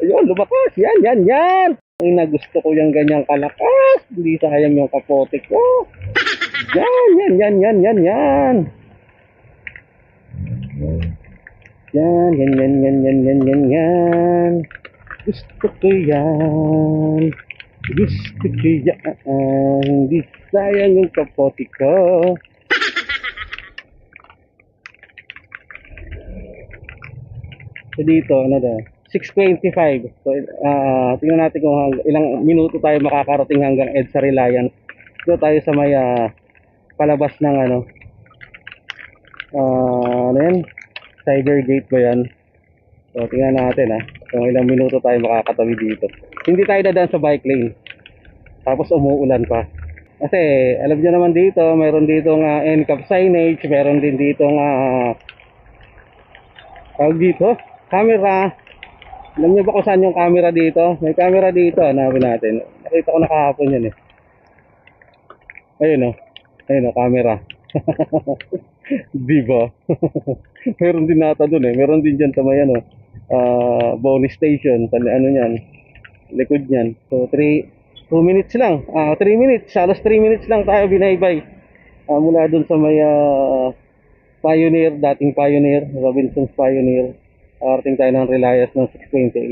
Ayun, lumakas. Yan. Ay, nagusto ko yung ganyang kalakas. Hindi sayang yung kapote ko. Yan. Yan. Gusto ko yan. Hindi sayang yung kapote ko. So dito, ano daw? 6:25. So, tingnan natin kung ilang minuto tayo makakarating hanggang EDSA Reliance. Dito tayo sa may palabas ng ano yan? Cyber Gate ba yan? So, tingnan natin kung ilang minuto tayo makakatawi dito. Hindi tayo dadaan sa bike lane. Tapos umuulan pa. Kasi, alam nyo naman dito, mayroon ditong NCAP signage, mayroon din ditong tawag dito, camera. Alam nyo ba kung saan yung camera dito? May camera dito, hanapin natin. Nakita ko na kahapon yan Ayun camera. Diba? Meron din nata dun meron din dyan sa may bonus station, ano yan, likod nyan. So 2 minutes lang, 3 minutes, halos 3 minutes lang tayo binaybay mula dun sa may Pioneer, dating Pioneer, Robinson's Pioneer. Arating tayo ng Reliance ng 628.